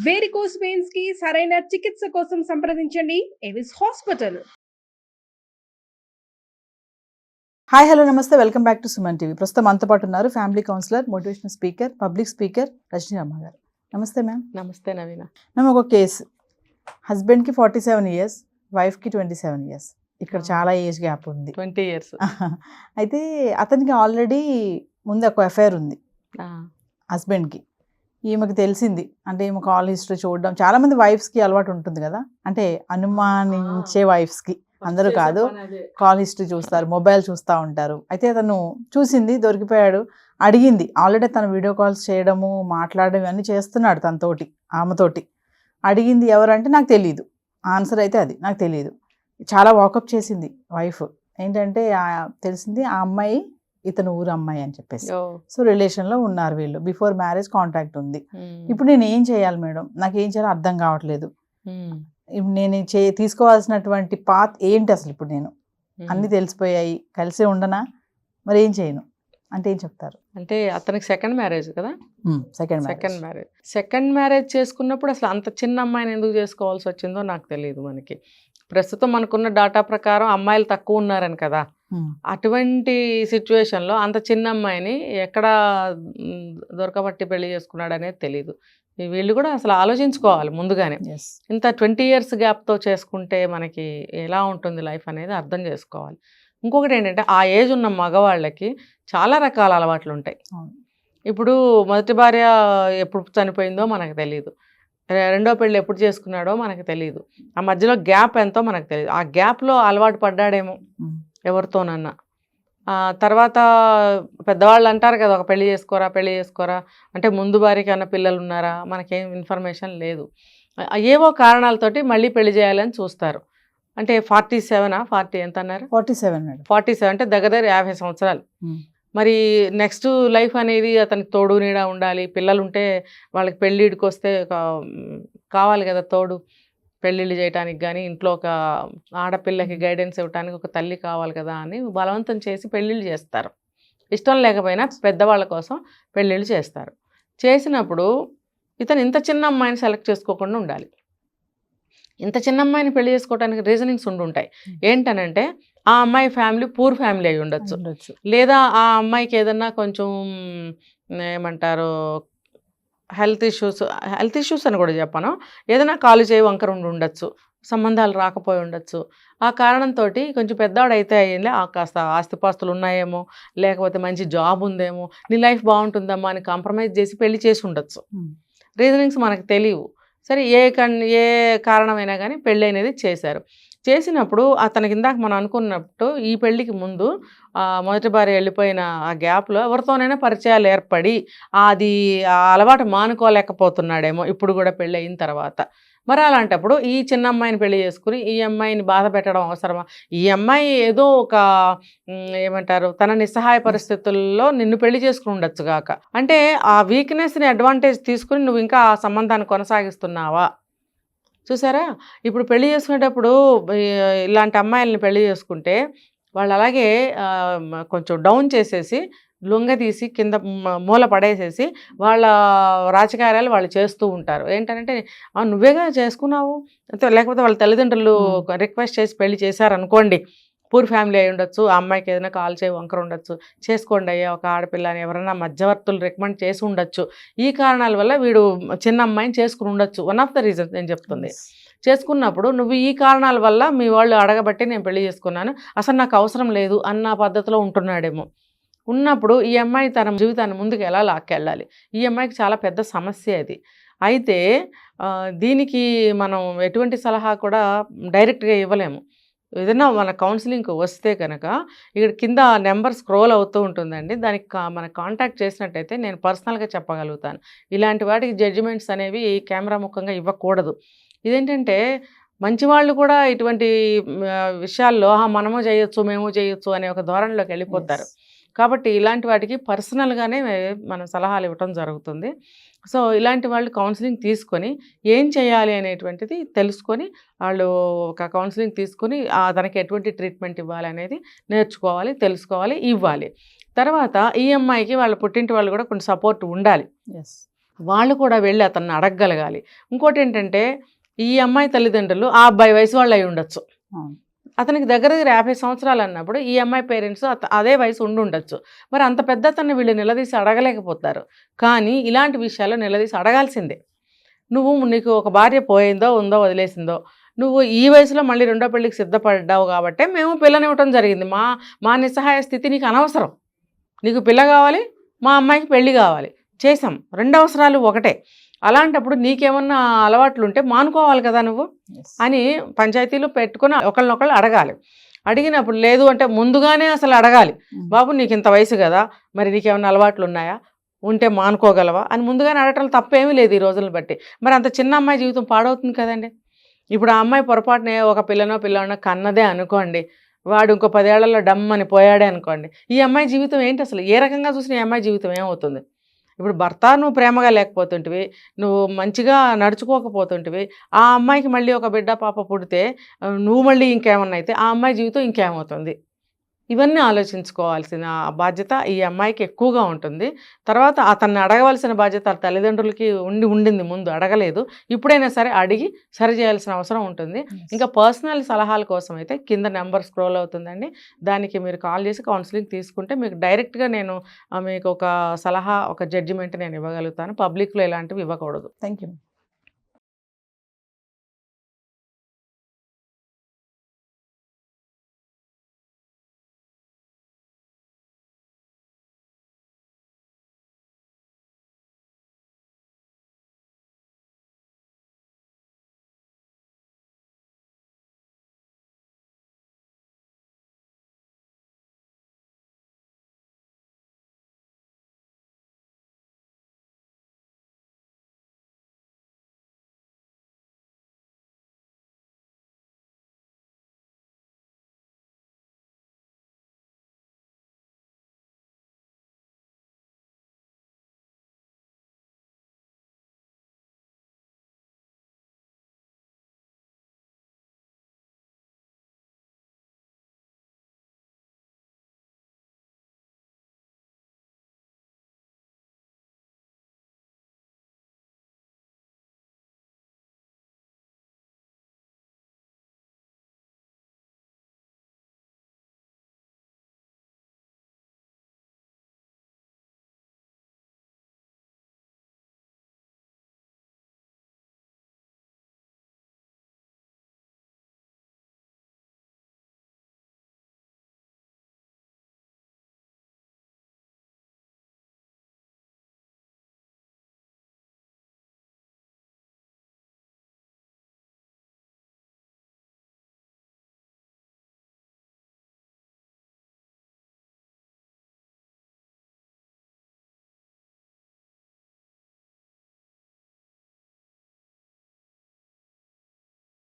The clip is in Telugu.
వేరికోస్ వెయిన్స్ కి సరైన చికిత్స కోసం సంప్రదించండి ఎవిస్ హాస్పిటల్. హాయ్ హలో నమస్తే, welcome back to Suman TV. ప్రస్తుతం మనతో పాటు ఉన్నారు family counsellor, motivational speaker, public speaker Rajani Amma గారు. నమస్తే మ్యామ్. నమస్తే నవీన. మ్యామ్, ఒక కేసు, హస్బెండ్కి 47 years, వైఫ్కి 27 years. ఇక్కడ చాలా ఏజ్ గ్యాప్ ఉంది, 20 years. అయితే అతనికి ఆల్రెడీ ముందు ఒక అఫైర్ ఉంది హస్బెండ్కి. ఈమెకు తెలిసింది అంటే ఈమె కాల్ హిస్టరీ చూడడం, చాలా మంది వైఫ్స్కి అలవాటు ఉంటుంది కదా, అంటే అనుమానించే వైఫ్స్కి, అందరూ కాదు, కాల్ హిస్టరీ చూస్తారు, మొబైల్ చూస్తూ ఉంటారు. అయితే అతను చూసింది, దొరికిపోయాడు, అడిగింది. ఆల్రెడీ తను వీడియో కాల్స్ చేయడము, మాట్లాడడం ఇవన్నీ చేస్తున్నాడు తనతోటి, ఆమెతోటి. అడిగింది ఎవరంటే నాకు తెలియదు, ఆన్సర్ అయితే అది నాకు తెలియదు. చాలా వాకప్ చేసింది వైఫ్. ఏంటంటే తెలిసింది ఆ అమ్మాయి ఇతను ఊరు అమ్మాయి అని చెప్పేసి. సో రిలేషన్లో ఉన్నారు వీళ్ళు, బిఫోర్ మ్యారేజ్ కాంటాక్ట్ ఉంది. ఇప్పుడు నేను ఏం చేయాలి మేడం, నాకు ఏం చేయాలో అర్థం కావట్లేదు. నేను తీసుకోవాల్సినటువంటి పాత్ ఏంటి అసలు? ఇప్పుడు నేను అన్ని తెలిసిపోయాయి, కలిసే ఉండనా, మరి ఏం చేయను అంటే ఏం చెప్తారు? అంటే అతనికి సెకండ్ మ్యారేజ్ కదా. సెకండ్ మ్యారేజ్ చేసుకున్నప్పుడు అసలు అంత చిన్న అమ్మాయిని ఎందుకు చేసుకోవాల్సి వచ్చిందో నాకు తెలియదు. మనకి ప్రస్తుతం మనకున్న డాటా ప్రకారం అమ్మాయిలు తక్కువ ఉన్నారని కదా. అటువంటి సిచ్యువేషన్లో అంత చిన్న అమ్మాయిని ఎక్కడ దొరకబట్టి పెళ్లి చేసుకున్నాడు అనేది తెలియదు. వీళ్ళు కూడా అసలు ఆలోచించుకోవాలి ముందుగానే. ఇంత 20 years గ్యాప్తో చేసుకుంటే మనకి ఎలా ఉంటుంది లైఫ్ అనేది అర్థం చేసుకోవాలి. ఇంకొకటి ఏంటంటే ఆ ఏజ్ ఉన్న మగవాళ్ళకి చాలా రకాల అలవాట్లు ఉంటాయి. ఇప్పుడు మొదటి భార్య ఎప్పుడు చనిపోయిందో మనకు తెలియదు, రెండో పెళ్ళి ఎప్పుడు చేసుకున్నాడో మనకు తెలియదు, ఆ మధ్యలో గ్యాప్ ఎంతో మనకు తెలియదు. ఆ గ్యాప్లో అలవాటు పడ్డాడేమో ఎవరితోనన్నా. తర్వాత పెద్దవాళ్ళు అంటారు కదా, ఒక పెళ్లి చేసుకోరా అంటే ముందు భార్యకి అన్న పిల్లలు ఉన్నారా, మనకేం ఇన్ఫర్మేషన్ లేదు. ఏవో కారణాలతోటి మళ్ళీ పెళ్లి చేయాలని చూస్తారు. అంటే 40 ఎంత అన్నారు? 47 అంటే దగ్గర 50 సంవత్సరాలు. మరి నెక్స్ట్ లైఫ్ అనేది అతనికి తోడు నీడ ఉండాలి. పిల్లలు ఉంటే వాళ్ళకి పెళ్ళిడికి వస్తే కావాలి కదా తోడు, పెళ్ళిళ్ళు చేయడానికి కానీ ఇంట్లో ఒక ఆడపిల్లకి గైడెన్స్ ఇవ్వడానికి ఒక తల్లి కావాలి కదా అని బలవంతం చేసి పెళ్ళిళ్ళు చేస్తారు. ఇష్టం లేకపోయినా పెద్దవాళ్ళ కోసం పెళ్ళిళ్ళు చేస్తారు. చేసినప్పుడు ఇతను ఇంత చిన్న అమ్మాయిని సెలెక్ట్ చేసుకోకుండా ఉండాలి. ఇంత చిన్న అమ్మాయిని పెళ్లి చేసుకోవడానికి రీజనింగ్స్ ఉండుంటాయి. ఏంటనంటే ఆ అమ్మాయి ఫ్యామిలీ పూర్ ఫ్యామిలీ అయి ఉండొచ్చు, లేదా ఆ అమ్మాయికి ఏదన్నా కొంచెం ఏమంటారు హెల్త్ ఇష్యూస్ అని కూడా చెప్పాను, ఏదైనా కాలు చేయి వంకర ఉండొచ్చు, సంబంధాలు రాకపోయి ఉండొచ్చు. ఆ కారణంతో కొంచెం పెద్దవాడు అయితే అయ్యింది, కాస్త ఆస్తిపాస్తులు ఉన్నాయేమో, లేకపోతే మంచి జాబ్ ఉందేమో, నీ లైఫ్ బాగుంటుందమ్మా అని కాంప్రమైజ్ చేసి పెళ్లి చేసి ఉండొచ్చు. రీజనింగ్స్ మనకు తెలియవు. సరే, ఏ కారణమైనా కానీ పెళ్ళి అనేది చేశారు. చేసినప్పుడు అతనికి ఇందాక మనం అనుకున్నట్టు ఈ పెళ్ళికి ముందు మొదటి భార్య వెళ్ళిపోయిన ఆ గ్యాప్లో ఎవరితోనైనా పరిచయాలు ఏర్పడి అది ఆ అలవాటు మానుకోలేకపోతున్నాడేమో ఇప్పుడు కూడా పెళ్ళి అయిన తర్వాత. మరి అలాంటప్పుడు ఈ చిన్న అమ్మాయిని పెళ్లి చేసుకుని ఈ అమ్మాయిని బాధ పెట్టడం అవసరమా? ఈ అమ్మాయి ఏదో ఒక ఏమంటారు తన నిస్సహాయ పరిస్థితుల్లో నిన్ను పెళ్లి చేసుకుని ఉండొచ్చు గాక, అంటే ఆ వీక్నెస్ని అడ్వాంటేజ్ తీసుకుని నువ్వు ఇంకా ఆ సంబంధాన్ని కొనసాగిస్తున్నావా? చూసారా, ఇప్పుడు పెళ్లి చేసుకునేటప్పుడు ఇలాంటి అమ్మాయిల్ని పెళ్లి చేసుకుంటే వాళ్ళు అలాగే కొంచెం డౌన్ చేసేసి లొంగ తీసి కింద మూల పడేసేసి వాళ్ళ రాజకార్యాలు వాళ్ళు చేస్తూ ఉంటారు. ఏంటంటే నువ్వేగా చేసుకున్నావు, లేకపోతే వాళ్ళ తల్లిదండ్రులు రిక్వెస్ట్ చేసి పెళ్లి చేశారనుకోండి, పూర్ ఫ్యామిలీ అయి ఉండొచ్చు, ఆ అమ్మాయికి ఏదైనా కాల్ చేయి వంకర ఉండొచ్చు, చేసుకోండి అయ్యా ఒక ఆడపిల్లని ఎవరైనా మధ్యవర్తులు రికమెండ్ చేసి ఉండొచ్చు. ఈ కారణాల వల్ల వీడు చిన్న అమ్మాయిని చేసుకుని ఉండొచ్చు. వన్ ఆఫ్ ద రీజన్స్ నేను చెప్తుంది. చేసుకున్నప్పుడు నువ్వు ఈ కారణాల వల్ల మీ వాళ్ళు అడగబట్టి నేను పెళ్లి చేసుకున్నాను, అసలు నాకు అవసరం లేదు అన్న పద్ధతిలో ఉంటున్నాడేమో. ఉన్నప్పుడు ఈ అమ్మాయి తన జీవితాన్ని ముందుకు ఎలా లాక్కెళ్ళాలి? ఈ అమ్మాయికి చాలా పెద్ద సమస్య అది. అయితే దీనికి మనం ఎటువంటి సలహా కూడా డైరెక్ట్గా ఇవ్వలేము. ఏదైనా మన కౌన్సిలింగ్కి వస్తే కనుక ఇక్కడ కింద నెంబర్ స్క్రోల్ అవుతూ ఉంటుందండి, దానికి మన కాంటాక్ట్ చేసినట్టయితే నేను పర్సనల్గా చెప్పగలుగుతాను. ఇలాంటి వాటికి జడ్జిమెంట్స్ అనేవి కెమెరా ముఖంగా ఇవ్వకూడదు. ఇదేంటంటే మంచివాళ్ళు కూడా ఇటువంటి విషయాల్లో మనము చేయొచ్చు, మేము చేయొచ్చు అనే ఒక ధోరణిలోకి వెళ్ళిపోతారు. కాబట్టి ఇలాంటి వాటికి పర్సనల్గానే మనం సలహాలు ఇవ్వటం జరుగుతుంది. సో ఇలాంటి వాళ్ళు కౌన్సిలింగ్ తీసుకొని ఏం చేయాలి అనేటువంటిది తెలుసుకొని వాళ్ళు ఒక కౌన్సిలింగ్ తీసుకొని తనకి ఎటువంటి ట్రీట్మెంట్ ఇవ్వాలి అనేది నేర్చుకోవాలి, తెలుసుకోవాలి, ఇవ్వాలి. తర్వాత ఈ అమ్మాయికి వాళ్ళ పుట్టింటి వాళ్ళు కూడా కొంచెం సపోర్ట్ ఉండాలి. వాళ్ళు కూడా వెళ్ళి అతన్ని అడగగలగాలి. ఇంకోటి ఏంటంటే ఈ అమ్మాయి తల్లిదండ్రులు ఆ అబ్బాయి వయసు వాళ్ళు అయి ఉండొచ్చు. అతనికి దగ్గర 50 సంవత్సరాలు అన్నప్పుడు ఈ అమ్మాయి పేరెంట్స్ అదే వయసు ఉండి ఉండొచ్చు. మరి అంత పెద్ద అతన్ని వీళ్ళు నిలదీసి అడగలేకపోతారు. కానీ ఇలాంటి విషయాల్లో నిలదీసి అడగాల్సిందే. నీకు ఒక భార్య పోయిందో ఉందో వదిలేసిందో, నువ్వు ఈ వయసులో మళ్ళీ రెండో పెళ్ళికి సిద్ధపడ్డావు కాబట్టే మేము పిల్లనివ్వటం జరిగింది. మా నిస్సహాయ స్థితి నీకు అనవసరం. నీకు పిల్ల కావాలి, మా అమ్మాయికి పెళ్ళి కావాలి, చేసాం. 2 అవసరాలు ఒకటే. అలాంటప్పుడు నీకేమన్నా అలవాట్లు ఉంటే మానుకోవాలి కదా నువ్వు అని పంచాయతీలు పెట్టుకుని ఒకళ్ళనొకళ్ళు అడగాలి. అడిగినప్పుడు లేదు అంటే ముందుగానే అసలు అడగాలి. బాబు నీకు ఇంత వయసు కదా, మరి నీకేమన్నా అలవాట్లు ఉన్నాయా, ఉంటే మానుకోగలవా అని ముందుగానే అడగటం తప్పేమీ లేదు ఈ రోజులను బట్టి. మరి అంత చిన్న అమ్మాయి జీవితం పాడవుతుంది కదండి. ఇప్పుడు ఆ అమ్మాయి పొరపాటునే ఒక పిల్లనో కన్నదే అనుకోండి, వాడు ఇంకో 10 ఏళ్లలో డమ్మని పోయాడే అనుకోండి, ఈ అమ్మాయి జీవితం ఏంటి అసలు? ఏ రకంగా చూసినా ఈ అమ్మాయి జీవితం ఏమవుతుంది? ఇప్పుడు భర్త నువ్వు ప్రేమగా లేకపోతుంటివి, నువ్వు మంచిగా నడుచుకోకపోతుంటివి, ఆ అమ్మాయికి మళ్ళీ ఒక బిడ్డ పాప పుడితే నువ్వు మళ్ళీ ఇంకేమన్నా అయితే ఆ అమ్మాయి జీవితం ఇంకేమవుతుంది? ఇవన్నీ ఆలోచించుకోవాల్సిన బాధ్యత ఈ అమ్మాయికి ఎక్కువగా ఉంటుంది. తర్వాత అతన్ని అడగవలసిన బాధ్యత తల్లిదండ్రులకి ఉండింది, ముందు అడగలేదు. ఇప్పుడైనా సరే అడిగి సరి చేయాల్సిన అవసరం ఉంటుంది. ఇంకా పర్సనల్ సలహాల కోసం అయితే కింద నెంబర్ స్క్రోల్ అవుతుందండి, దానికి మీరు కాల్ చేసి కౌన్సిలింగ్ తీసుకుంటే మీకు డైరెక్ట్గా నేను మీకు ఒక సలహా, ఒక జడ్జిమెంట్ నేను ఇవ్వగలుగుతాను. పబ్లిక్లో ఇలాంటివి ఇవ్వకూడదు. Thank you.